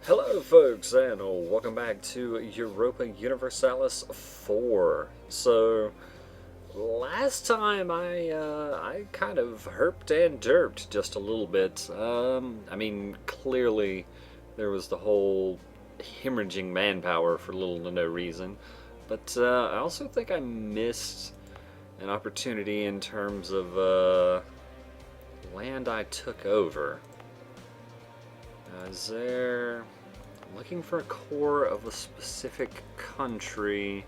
Hello folks, and welcome back to Europa Universalis IV. So, last time I kind of herped and derped just a little bit. I mean, clearly there was the whole hemorrhaging manpower for little to no reason. But I also think I missed an opportunity in terms of land I took over. Is there... I'm looking for a core of a specific country.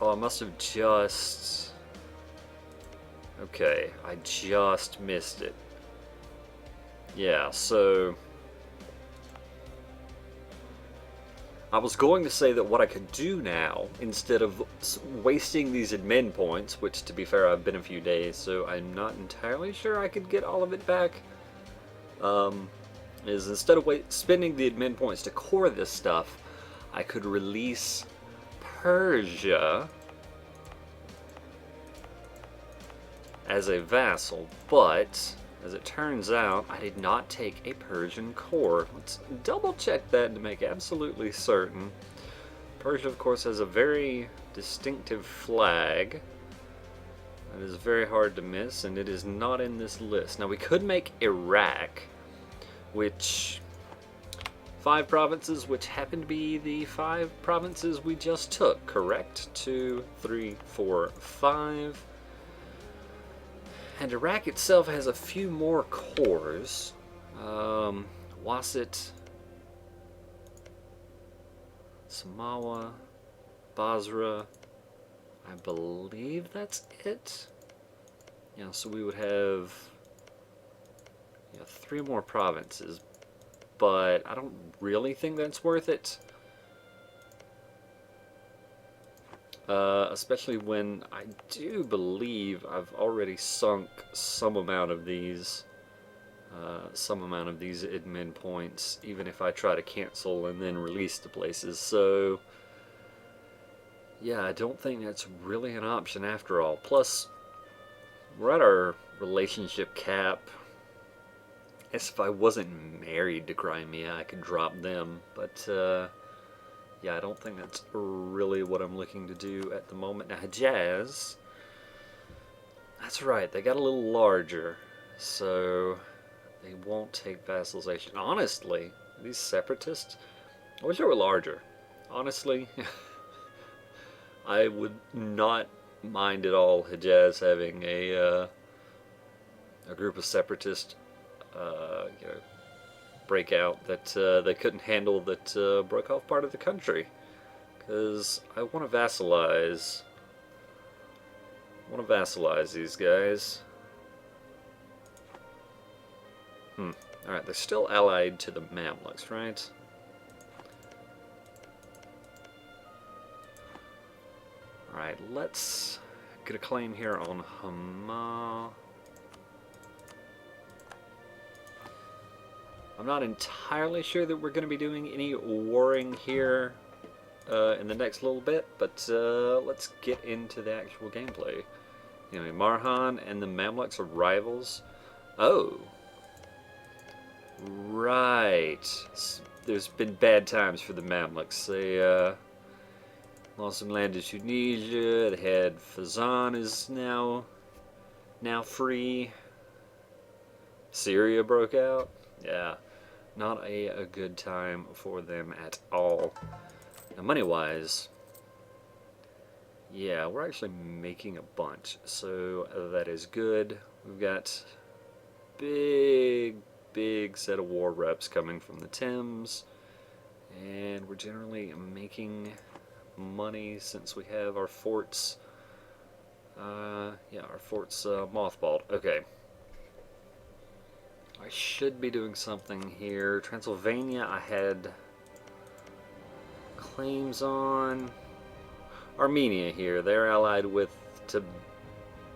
Oh, I must have just... Okay, I just missed it. Yeah, so... I was going to say that what I could do now, instead of wasting these admin points, which to be fair I've been a few days, so I'm not entirely sure I could get all of it back, is instead of spending the admin points to core this stuff, I could release Persia as a vassal, but as it turns out, I did not take a Persian core. Let's double check that to make absolutely certain. Persia, of course, has a very distinctive flag that is very hard to miss, and it is not in this list. Now, we could make Iraq, which 5 provinces, which happen to be the 5 provinces we just took, correct? 2, 3, 4, 5. And Iraq itself has a few more cores. Wasit, Samawa, Basra. I believe that's it. Yeah, so we would have 3 more provinces, but I don't really think that's worth it. Especially when I do believe I've already sunk some amount of these admin points, even if I try to cancel and then release the places. So yeah, I don't think that's really an option after all. Plus, we're at our relationship cap. As if I wasn't married to Crimea, I could drop them, but yeah, I don't think that's really what I'm looking to do at the moment. Now, Hejaz, that's right, they got a little larger, so they won't take vassalization. Honestly, these separatists, I wish they were larger. Honestly, I would not mind at all Hejaz having a group of separatists break out that they couldn't handle, that broke off part of the country, because I want to vassalize. These guys. Alright, they're still allied to the Mamluks, right? Alright, let's get a claim here on Hama. I'm not entirely sure that we're going to be doing any warring here in the next little bit, but let's get into the actual gameplay. Anyway, Marhan and the Mamluks are rivals. Oh. Right. There's been bad times for the Mamluks. They lost some land to Tunisia. They had Fezzan is now free. Syria broke out. Yeah. Not a good time for them at all. Now, money-wise, yeah, we're actually making a bunch, so that is good. We've got big set of war reps coming from the Thames, and we're generally making money since we have our forts. Yeah, our forts mothballed. Okay. I should be doing something here. Transylvania I had claims on. Armenia here, they're allied with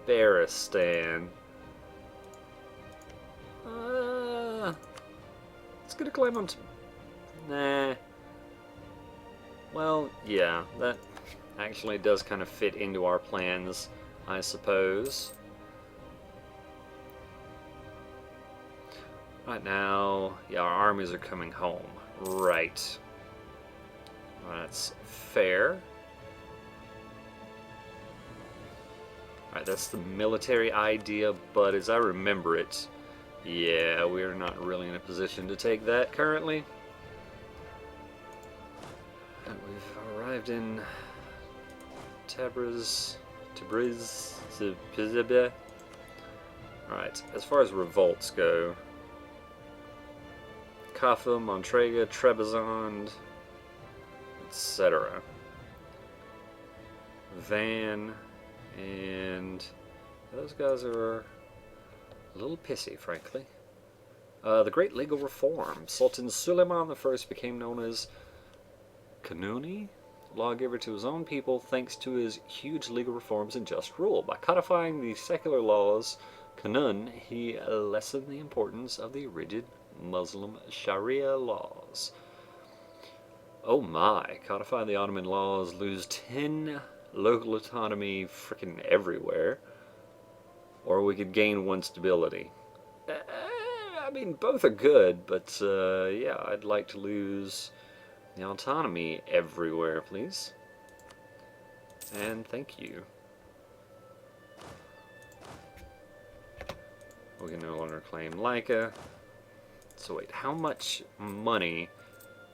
Tabaristan. Let's get a claim on... Nah. Well, yeah, that actually does kind of fit into our plans, I suppose. Right now, yeah, our armies are coming home. Right. Well, that's fair. Alright, that's the military idea, but as I remember it, yeah, we are not really in a position to take that currently. And we've arrived in Tabriz. Alright, as far as revolts go, Kaffa, Montrega, Trebizond, etc. Van, and those guys are a little pissy, frankly. The Great Legal Reform. Sultan Suleiman I became known as Kanuni, lawgiver to his own people, thanks to his huge legal reforms and just rule. By codifying the secular laws, Kanun, he lessened the importance of the rigid Muslim Sharia laws. Oh my, codify the Ottoman laws, lose 10 local autonomy frickin' everywhere, or we could gain 1 stability. I mean, both are good, but yeah, I'd like to lose the autonomy everywhere, please. And thank you. We can no longer claim Laika. So wait, how much money?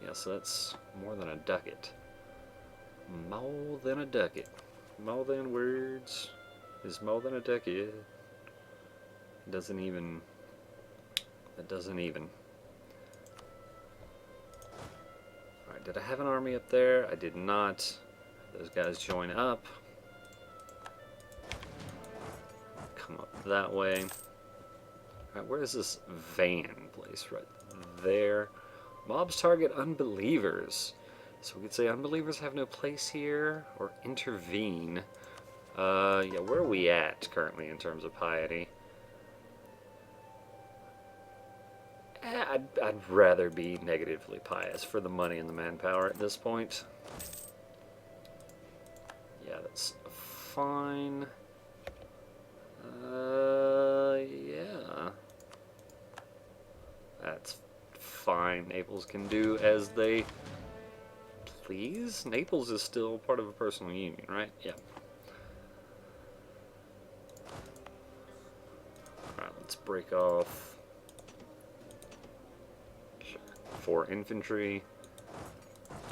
Yeah, so that's more than a ducat. More than a ducat. More than words is more than a ducat. It doesn't even. That doesn't even. Alright, did I have an army up there? I did not. Those guys join up. Come up that way. Alright, where is this van place? Right there. Mobs target unbelievers. So we could say unbelievers have no place here, or intervene. Yeah, where are we at currently in terms of piety? I'd rather be negatively pious for the money and the manpower at this point. Yeah, that's fine. Yeah. That's fine. Naples can do as they please. Naples is still part of a personal union, right? Yeah. Alright, let's break off 4 infantry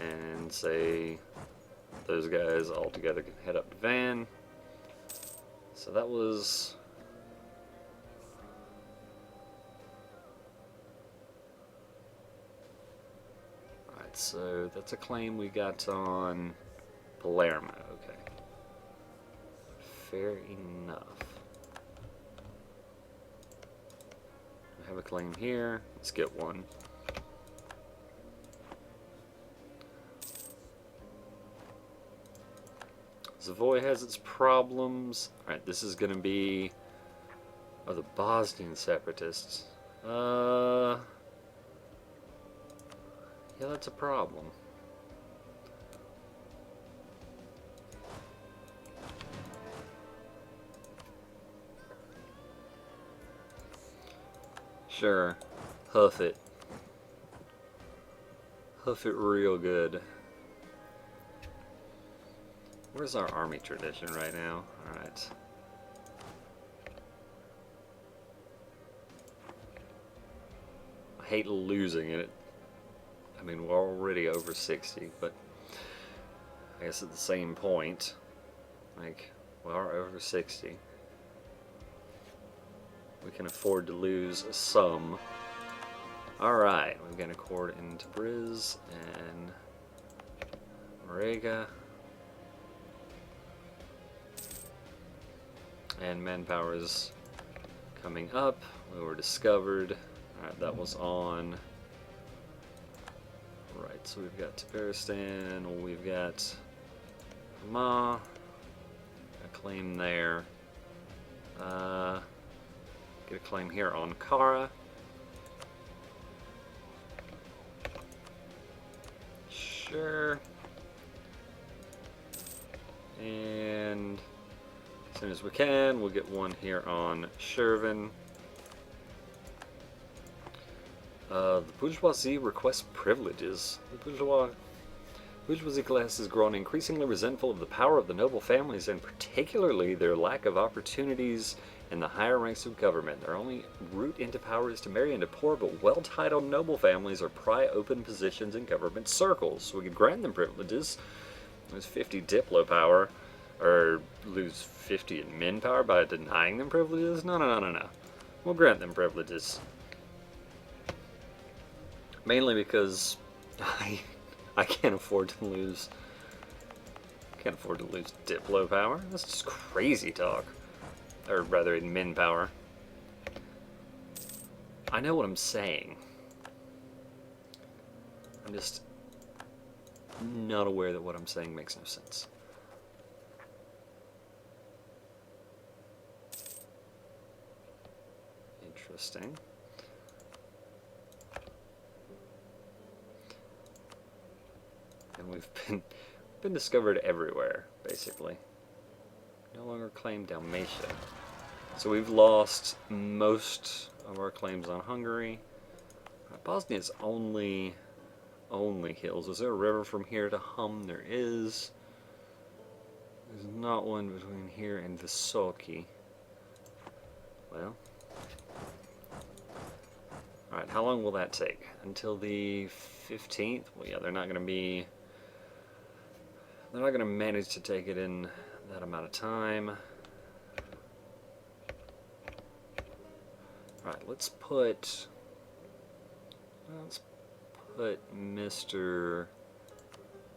and say those guys all together can head up to Van. So that was alright, so that's a claim we got on Palermo, okay. Fair enough. I have a claim here, let's get one. Savoy has its problems. Alright, this is gonna be... Oh, the Bosnian separatists. Yeah, that's a problem. Sure. Huff it. Huff it real good. Where's our army tradition right now? Alright. I hate losing it. I mean, we're already over 60, but I guess at the same point, like, we are over 60. We can afford to lose some. Alright, we've got a accord in Tabriz and Morega. And manpower is coming up. We were discovered. Alright, that was on. Right, so we've got Tabaristan, we've got Hama, a claim there. Get a claim here on Kara. Sure. And as soon as we can, we'll get one here on Shervin. The bourgeoisie requests privileges. The bourgeoisie class has grown increasingly resentful of the power of the noble families, and particularly their lack of opportunities in the higher ranks of government. Their only route into power is to marry into poor but well-titled noble families or pry open positions in government circles. We could grant them privileges, lose 50 diplo power, or lose 50 admin power by denying them privileges? No. We'll grant them privileges. Mainly because I can't afford to lose diplo power. That's just crazy talk. Or rather admin power. I know what I'm saying. I'm just not aware that what I'm saying makes no sense. Interesting. And we've been discovered everywhere, basically. No longer claim Dalmatia. So we've lost most of our claims on Hungary. Bosnia's only hills. Is there a river from here to Hum? There is. There's not one between here and Visoki. Well. Alright, how long will that take? Until the 15th? Well, yeah, they're not going to manage to take it in that amount of time. Alright, let's put Mr.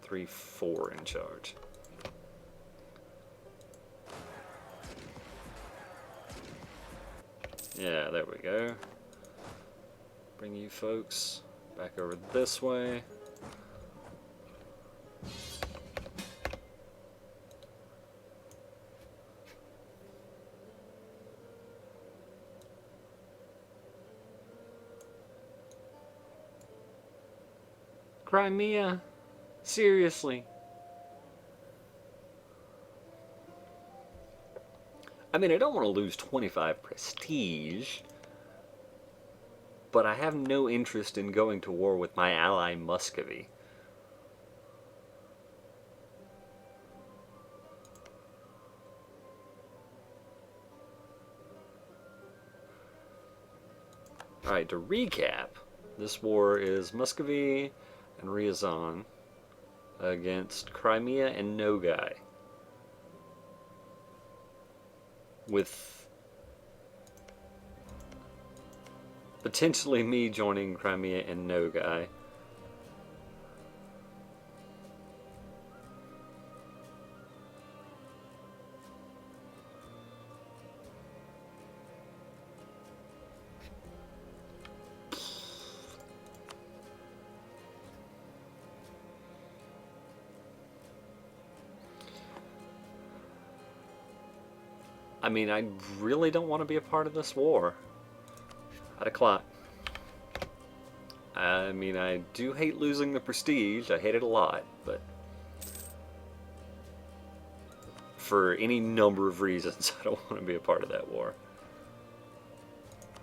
3-4 in charge. Yeah, there we go. Bring you folks back over this way. Crimea? Seriously? I mean, I don't want to lose 25 prestige, but I have no interest in going to war with my ally Muscovy. Alright, to recap, this war is Muscovy and Ryazan against Crimea and Nogai, with potentially me joining Crimea and Nogai. I mean, I really don't want to be a part of this war. I decline. I mean, I do hate losing the prestige. I hate it a lot, but for any number of reasons, I don't want to be a part of that war.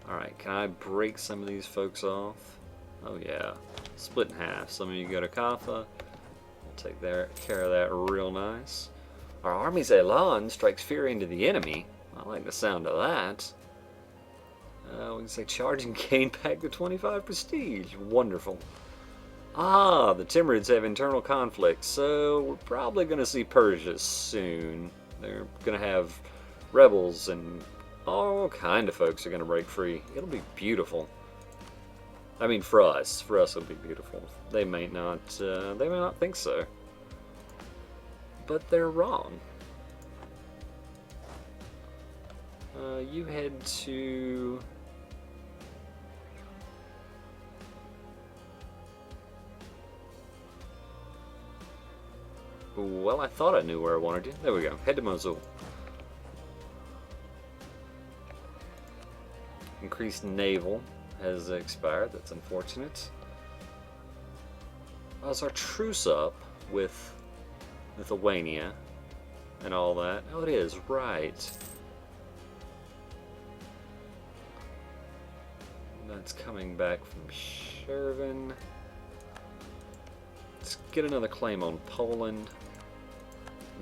Alright, can I break some of these folks off? Oh yeah. Split in half. Some of you go to Kaffa. We'll take care of that real nice. Our army's elan strikes fear into the enemy. I like the sound of that. We can say charge and gain back the 25 prestige. Wonderful. Ah, the Timurids have internal conflicts, so we're probably going to see Persia soon. They're going to have rebels, and all kind of folks are going to break free. It'll be beautiful. I mean, for us it'll be beautiful. They may not think so. But they're wrong. You head to... Well, I thought I knew where I wanted you. There we go. Head to Mosul. Increased naval has expired. That's unfortunate. How's our truce up with Lithuania and all that? Oh, it is, right. That's coming back from caravan. Let's get another claim on Poland.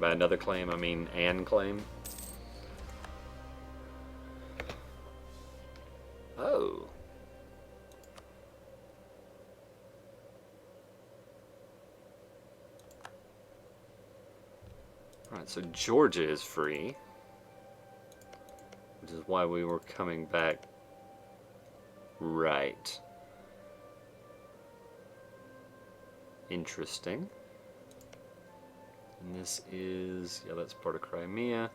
By another claim, I mean an claim. Oh. Alright, so Georgia is free. Which is why we were coming back. Right. Interesting. And this is, yeah, that's part of Crimea.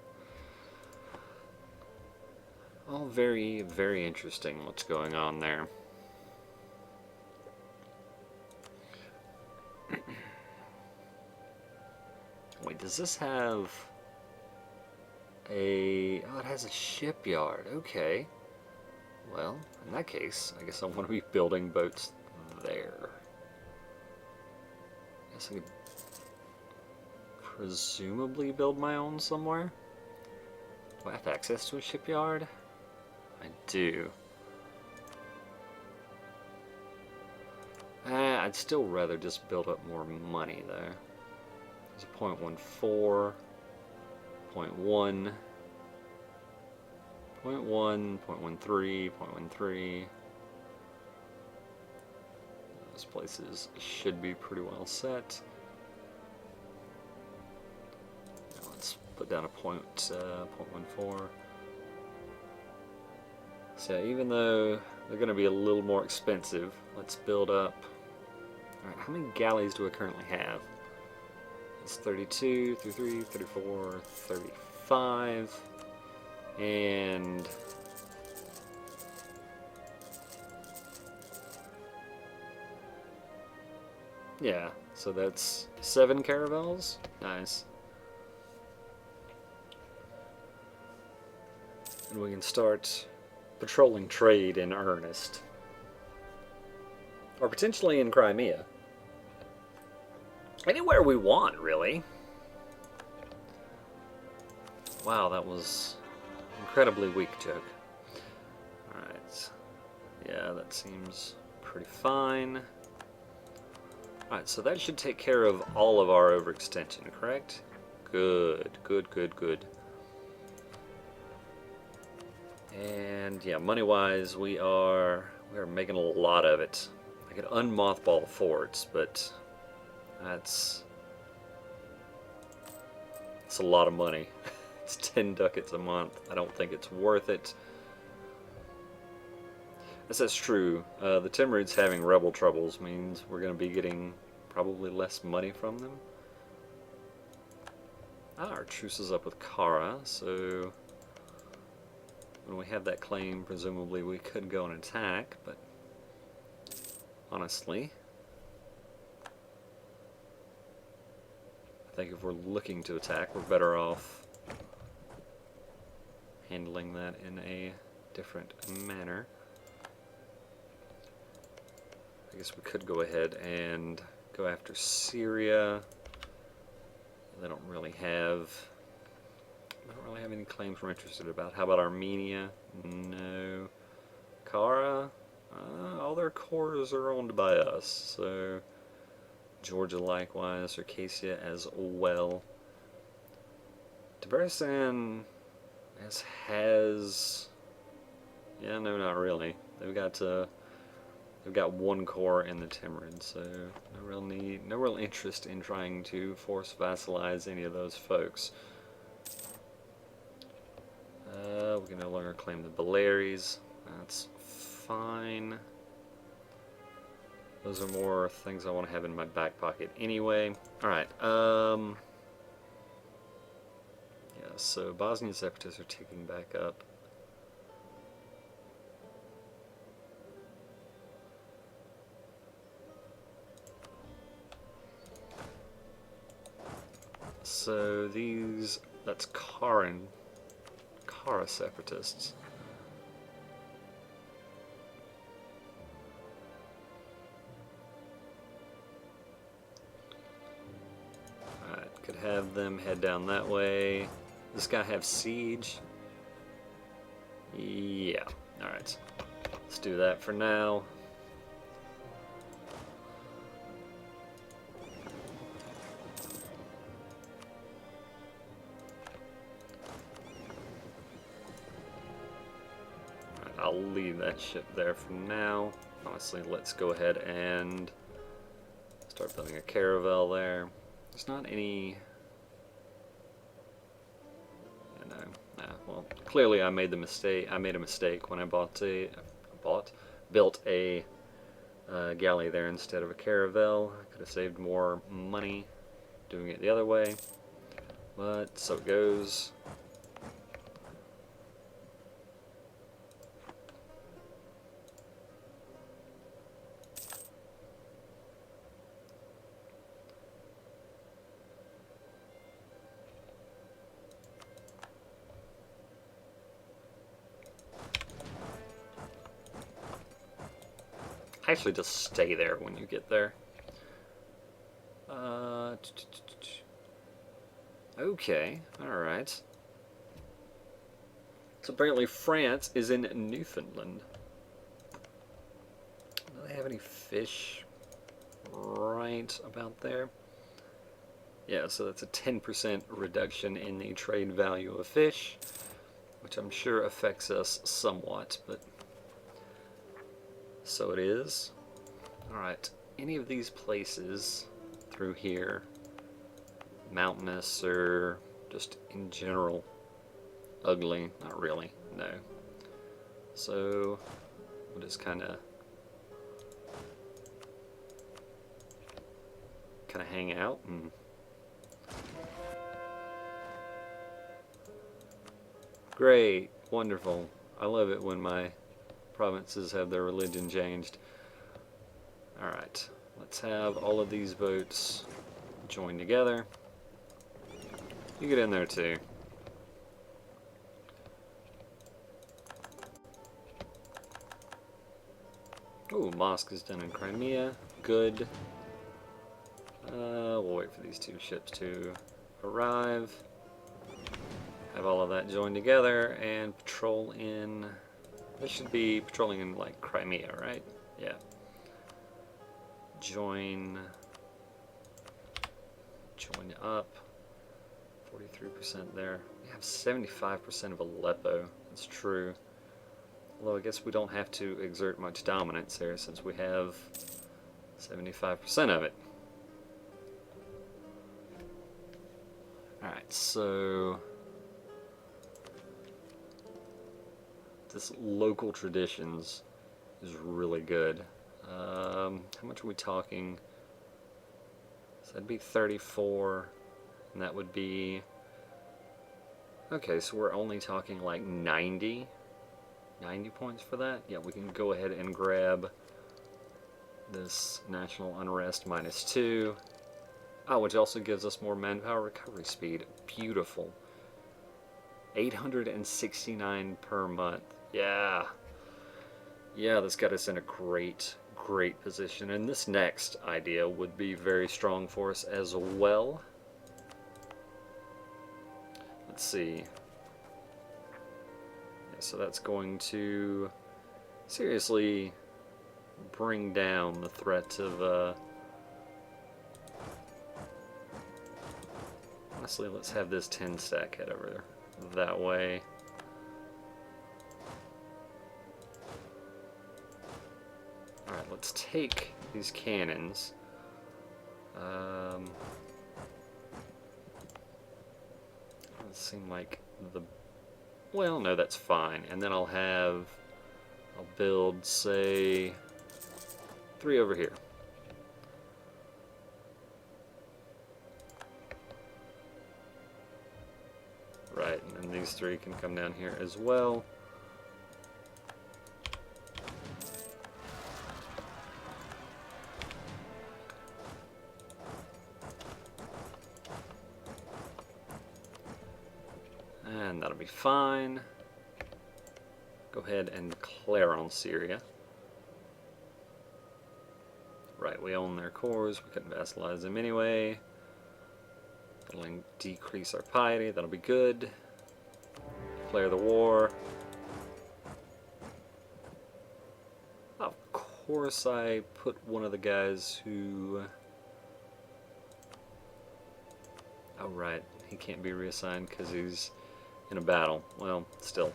All very, very interesting what's going on there. Wait, does this have a... Oh, it has a shipyard. Okay. Well, in that case, I guess I want to be building boats there. I guess I could presumably build my own somewhere. Do I have access to a shipyard? I do. I'd still rather just build up more money though. There's a 0.14, 0.1, 0.1, 0.13, 0.13. Those places should be pretty well set. Now let's put down a 0.14. So even though they're going to be a little more expensive, let's build up. Alright, how many galleys do I currently have? It's 32, 33, 34, 35, and yeah, so that's 7 caravels. Nice. And we can start patrolling trade in earnest. Or potentially in Crimea. Anywhere we want, really. Wow, that was incredibly weak joke. Alright. Yeah, that seems pretty fine. Alright, so that should take care of all of our overextension, correct? Good, good, good, good. And yeah, money-wise, we are making a lot of it. I could unmothball forts, but that's a lot of money. It's 10 ducats a month. I don't think it's worth it. That's true. The Timurids having rebel troubles means we're going to be getting probably less money from them. Our truce is up with Kara, so when we have that claim, presumably we could go and attack, but honestly, I think if we're looking to attack, we're better off handling that in a different manner. I guess we could go ahead and go after Syria. They don't really have any claims we're interested about. How about Armenia? No. Kara? All their cores are owned by us, so Georgia likewise, Circassia as well. Tabaristan has... Yeah, no, not really. They've got one core in the Timurids, so no real interest in trying to force vassalize any of those folks. We can no longer claim the Baleares. That's fine. Those are more things I want to have in my back pocket anyway. Alright, yeah, so Bosnian separatists are ticking back up. So that's Kara separatists. Alright, could have them head down that way. This guy have siege? Yeah, alright. Let's do that for now. I'll leave that ship there for now. Honestly, let's go ahead and start building a caravel there. There's not any... well, clearly I made a mistake when I built a galley there instead of a caravel. I could have saved more money doing it the other way, but so it goes. Actually, just stay there when you get there. Okay, alright. So apparently France is in Newfoundland. Do they have any fish right about there? Yeah, so that's a 10% reduction in the trade value of fish, which I'm sure affects us somewhat, but so it is. Alright, any of these places through here, mountainous or just in general ugly? Not really, no. So we'll just kind of hang out and great, wonderful. I love it when my provinces have their religion changed. Alright, let's have all of these boats join together. You get in there too. Ooh, mosque is done in Crimea. Good. We'll wait for these two ships to arrive. Have all of that joined together and patrol in... They should be patrolling in, like, Crimea, right? Yeah. Join up. 43% there. We have 75% of Aleppo. That's true. Although I guess we don't have to exert much dominance there since we have 75% of it. Alright, so... this local traditions is really good. How much are we talking? So that'd be 34, and that would be... Okay, so we're only talking like 90 points for that? Yeah, we can go ahead and grab this national unrest -2. Oh, which also gives us more manpower recovery speed. Beautiful. 869 per month. Yeah. Yeah, this got us in a great position. And this next idea would be very strong for us as well. Let's see. Yeah, so that's going to seriously bring down the threat of... Honestly, let's have this 10 stack head over that way. Alright, let's take these cannons. Doesn't seem like the... Well, no, that's fine. And then I'll build, say, 3 over here. Right, and then these 3 can come down here as well. And that'll be fine. Go ahead and declare on Syria. Right, we own their cores. We couldn't vassalize them anyway. That'll decrease our piety. That'll be good. Declare the war. Of course I put one of the guys who... Oh, right. He can't be reassigned because he's in a battle. Well, still.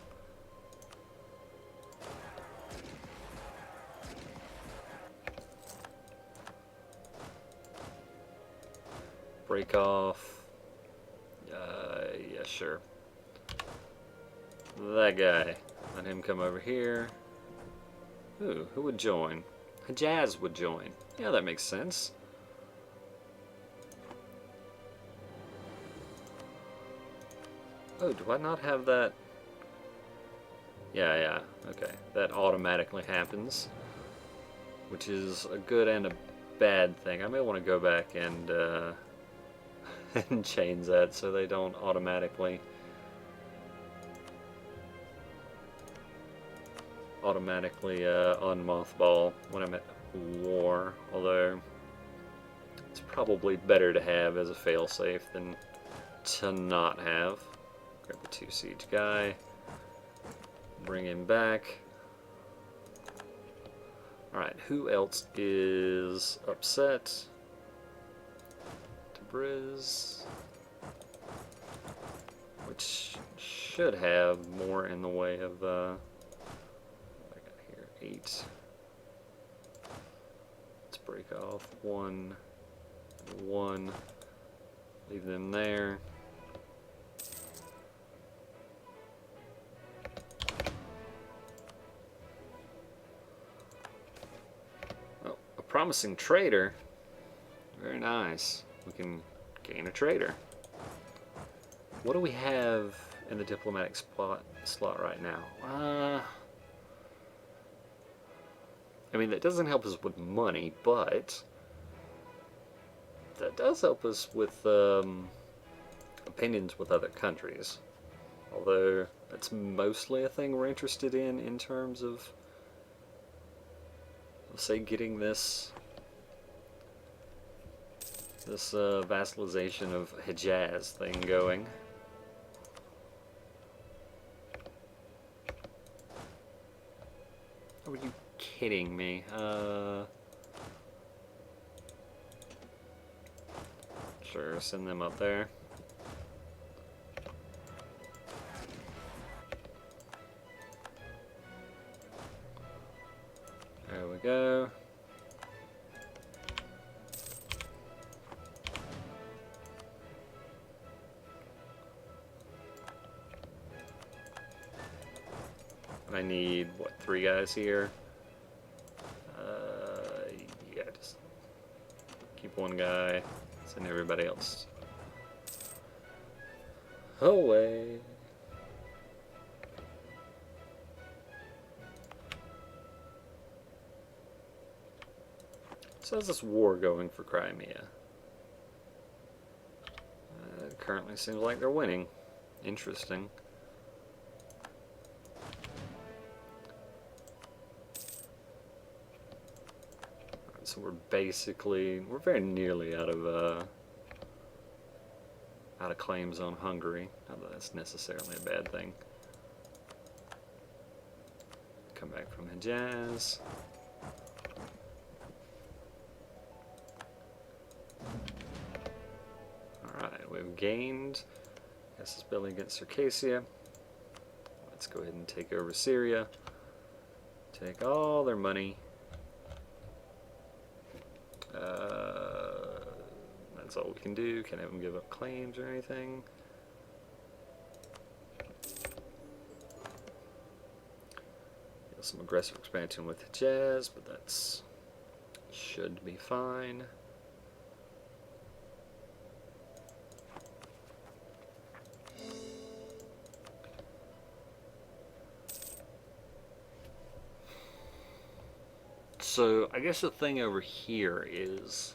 break off. Yeah, sure. That guy. Let him come over here. Ooh, who would join? Hejaz would join. Yeah, that makes sense. Oh, do I not have that? Yeah, okay. That automatically happens, which is a good and a bad thing. I may want to go back and, and change that so they don't automatically unmothball when I'm at war, although it's probably better to have as a failsafe than to not have. Grab the 2 siege guy, bring him back. Alright, who else is upset? Tabriz, which should have more in the way of, what I got here, 8. Let's break off 1 and 1, leave them there. Promising trader. Very nice. We can gain a trader. What do we have in the diplomatic slot right now? I mean, that doesn't help us with money, but that does help us with opinions with other countries. Although that's mostly a thing we're interested in terms of, say, getting this vassalization of Hejaz thing going. Are you kidding me? Sure, send them up there. There we go. I need, what, 3 guys here? Yeah, just keep 1 guy, send everybody else away. So how's this war going for Crimea? It currently seems like they're winning. Interesting. So we're very nearly out of claims on Hungary. Not that that's necessarily a bad thing. Come back from Hejaz. Alright, we've gained. This is building against Circassia. Let's go ahead and take over Syria. Take all their money. That's all we can do. Can't have them give up claims or anything. Some aggressive expansion with Hejaz, but that's should be fine. So I guess the thing over here is,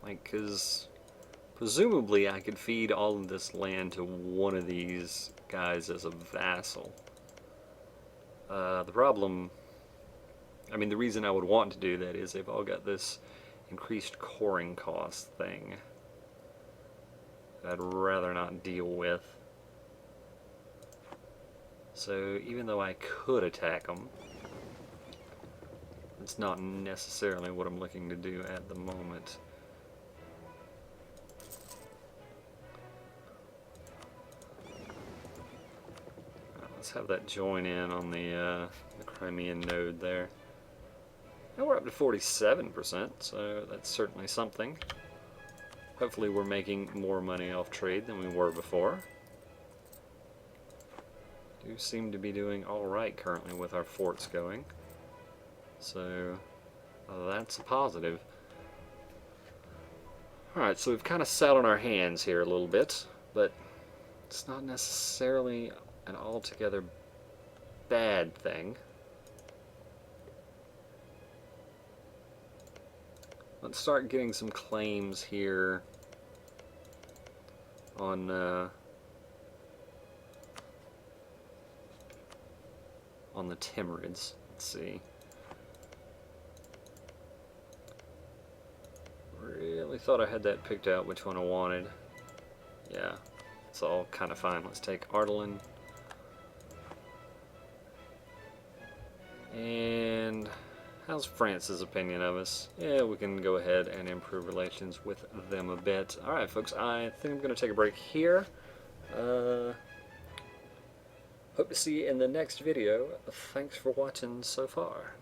like, because presumably I could feed all of this land to one of these guys as a vassal. The problem, I mean, the reason I would want to do that is they've all got this increased coring cost thing that I'd rather not deal with. So even though I could attack them, it's not necessarily what I'm looking to do at the moment. Let's have that join in on the Crimean node there. Now we're up to 47%, so that's certainly something. Hopefully we're making more money off trade than we were before. Do seem to be doing alright currently with our forts going. So that's a positive. Alright, so we've kind of sat on our hands here a little bit, but it's not necessarily an altogether bad thing. Let's start getting some claims here on the Timurids. Let's see. Really thought I had that picked out, which one I wanted. Yeah, it's all kind of fine. Let's take Ardalan. And how's France's opinion of us? Yeah, we can go ahead and improve relations with them a bit. Alright folks, I think I'm going to take a break here. Hope to see you in the next video. Thanks for watching so far.